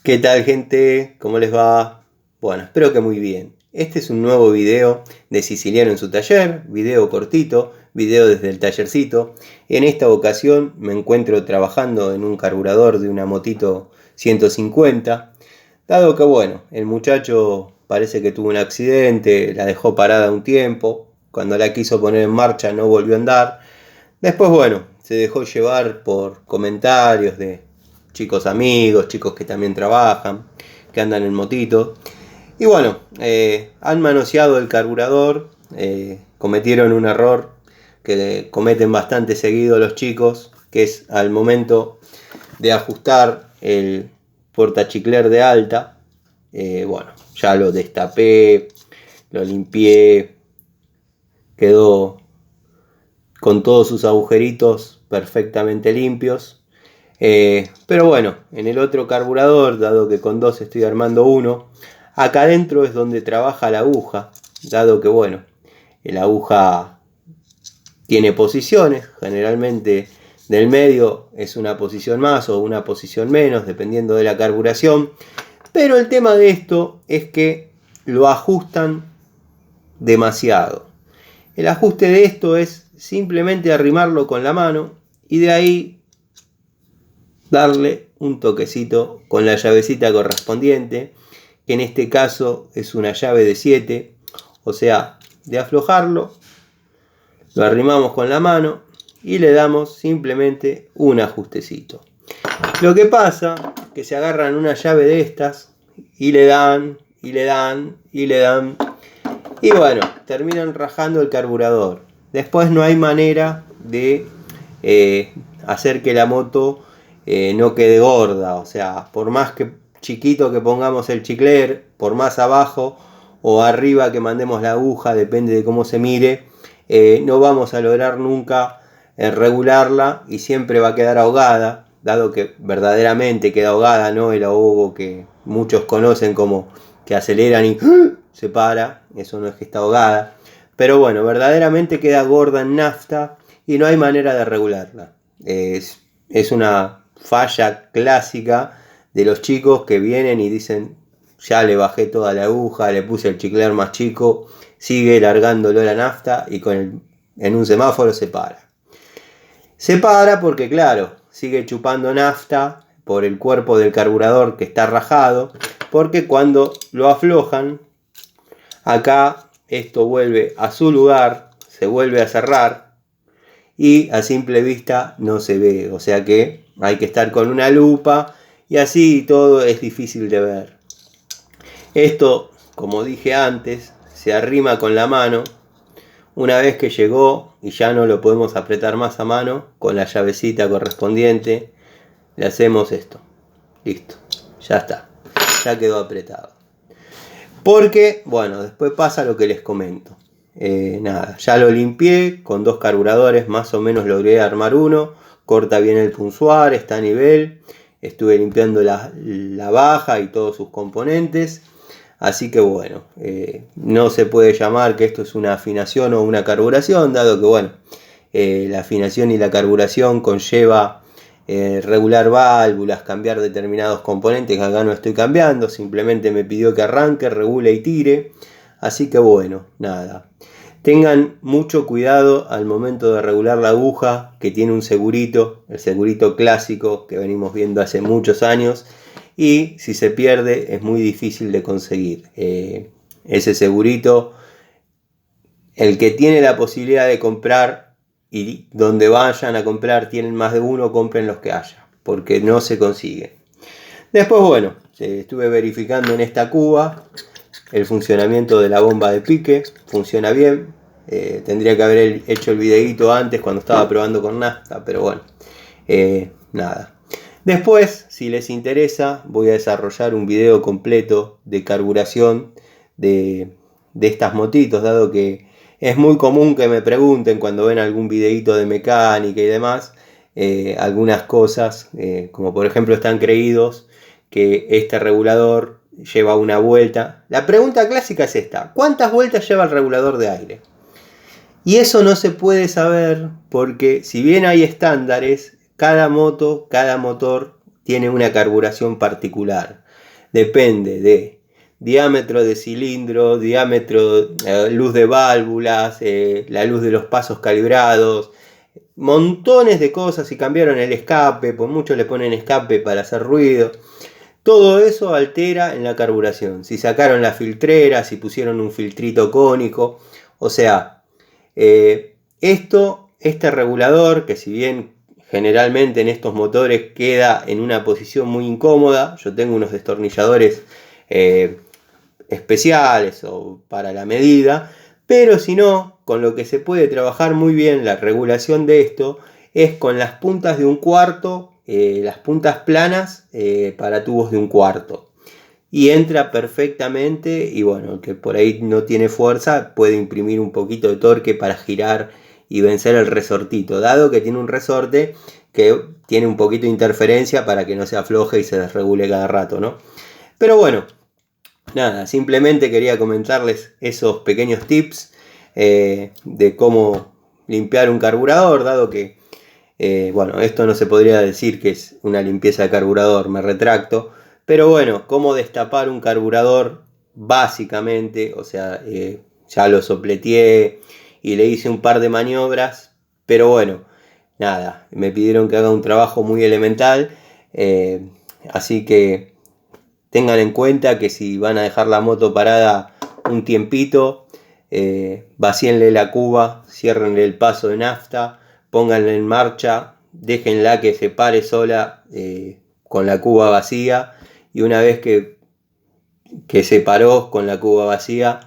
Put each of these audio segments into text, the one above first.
¿Qué tal, gente? ¿Cómo les va? Bueno, espero que muy bien. Este es un nuevo video de Siciliano en su taller, video cortito, video desde el tallercito. En esta ocasión me encuentro trabajando en un carburador de una motito 150, dado que bueno, el muchacho parece que tuvo un accidente, la dejó parada un tiempo, cuando la quiso poner en marcha no volvió a andar. Después bueno, se dejó llevar por comentarios de chicos amigos, chicos que también trabajan, que andan en motito. Y bueno, han manoseado el carburador, cometieron un error que cometen bastante seguido los chicos, que es al momento de ajustar el portachicler de alta. Bueno, ya lo destapé, lo limpié, quedó con todos sus agujeritos perfectamente limpios. Pero bueno, en el otro carburador, dado que con dos estoy armando uno, acá adentro es donde trabaja la aguja, dado que bueno, la aguja tiene posiciones, generalmente del medio es una posición más o una posición menos, dependiendo de la carburación. Pero el tema de esto es que lo ajustan demasiado. El ajuste de esto es simplemente arrimarlo con la mano y de ahí darle un toquecito con la llavecita correspondiente, que en este caso es una llave de 7, o sea, de aflojarlo, lo arrimamos con la mano y le damos simplemente un ajustecito. Lo que pasa es que se agarran una llave de estas y le dan, y le dan, y le dan, y bueno, terminan rajando el carburador. Después no hay manera de hacer que la moto no quede gorda, o sea, por más que chiquito que pongamos el chicler, por más abajo o arriba que mandemos la aguja, depende de cómo se mire, no vamos a lograr nunca regularla y siempre va a quedar ahogada, dado que verdaderamente queda ahogada, no el ahogo que muchos conocen como que aceleran y se para, eso no es que está ahogada, pero bueno, verdaderamente queda gorda en nafta y no hay manera de regularla. Es una falla clásica de los chicos que vienen y dicen: ya le bajé toda la aguja, le puse el chicler más chico, sigue largándolo la nafta y en un semáforo se para. Se para porque claro, sigue chupando nafta por el cuerpo del carburador que está rajado, porque cuando lo aflojan, acá esto vuelve a su lugar, se vuelve a cerrar y a simple vista no se ve, o sea que hay que estar con una lupa y así todo es difícil de ver. Esto, como dije antes, se arrima con la mano. Una vez que llegó y ya no lo podemos apretar más a mano, con la llavecita correspondiente le hacemos esto. Listo, ya está, ya quedó apretado. Porque, bueno, después pasa lo que les comento. Nada, ya lo limpié con dos carburadores, más o menos logré armar uno. Corta bien el punzuar, está a nivel. Estuve limpiando la baja y todos sus componentes. Así que bueno, no se puede llamar que esto es una afinación o una carburación, dado que bueno, la afinación y la carburación conlleva regular válvulas, cambiar determinados componentes que acá no estoy cambiando, simplemente me pidió que arranque, regule y tire. Así que bueno, nada. Tengan mucho cuidado al momento de regular la aguja, que tiene un segurito, el segurito clásico que venimos viendo hace muchos años, y si se pierde es muy difícil de conseguir. Ese segurito, el que tiene la posibilidad de comprar y donde vayan a comprar tienen más de uno, compren los que haya, porque no se consigue. Después bueno, estuve verificando en esta cuba el funcionamiento de la bomba de pique, funciona bien. Tendría que haber hecho el videito antes cuando estaba probando con nafta, pero bueno, nada. Después, si les interesa, voy a desarrollar un video completo de carburación de estas motitos, dado que es muy común que me pregunten cuando ven algún videito de mecánica y demás, algunas cosas, como por ejemplo están creídos que este regulador lleva una vuelta. La pregunta clásica es esta: ¿cuántas vueltas lleva el regulador de aire? Y eso no se puede saber porque si bien hay estándares, cada moto, cada motor tiene una carburación particular. Depende de diámetro de cilindro, diámetro, luz de válvulas, la luz de los pasos calibrados, montones de cosas. Si cambiaron el escape, pues muchos le ponen escape para hacer ruido. Todo eso altera en la carburación. Si sacaron la filtrera, si pusieron un filtrito cónico. O sea, este regulador, que si bien generalmente en estos motores queda en una posición muy incómoda, yo tengo unos destornilladores especiales o para la medida, pero si no, con lo que se puede trabajar muy bien la regulación de esto es con las puntas de un cuarto, las puntas planas para tubos de un cuarto. Y entra perfectamente, y bueno, el que por ahí no tiene fuerza puede imprimir un poquito de torque para girar y vencer el resortito, dado que tiene un resorte que tiene un poquito de interferencia para que no se afloje y se desregule cada rato, ¿no? Pero bueno, nada, simplemente quería comentarles esos pequeños tips de cómo limpiar un carburador, dado que, bueno, esto no se podría decir que es una limpieza de carburador, me retracto, pero bueno, cómo destapar un carburador básicamente, o sea, ya lo sopleteé y le hice un par de maniobras, pero bueno, nada, me pidieron que haga un trabajo muy elemental, así que tengan en cuenta que si van a dejar la moto parada un tiempito, vacíenle la cuba, ciérrenle el paso de nafta, pónganla en marcha, déjenla que se pare sola con la cuba vacía, y una vez que se paró con la cuba vacía,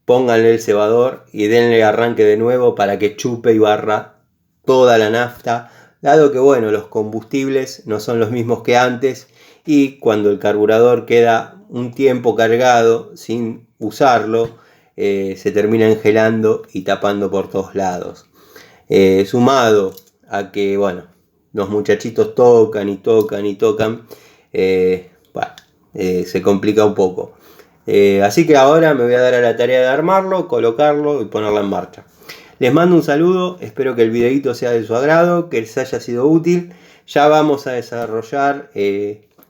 pónganle el cebador y denle arranque de nuevo para que chupe y barra toda la nafta, dado que bueno, los combustibles no son los mismos que antes, y cuando el carburador queda un tiempo cargado sin usarlo, se termina engelando y tapando por todos lados. Sumado a que bueno, los muchachitos tocan y tocan y tocan, se complica un poco. Así que ahora me voy a dar a la tarea de armarlo, colocarlo y ponerlo en marcha. Les mando un saludo, espero que el videito sea de su agrado, que les haya sido útil. Ya vamos a desarrollar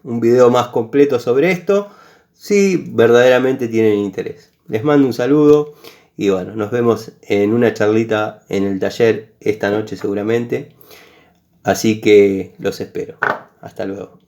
un video más completo sobre esto, si verdaderamente tienen interés. Les mando un saludo y bueno, nos vemos en una charlita en el taller esta noche seguramente. Así que los espero. Hasta luego.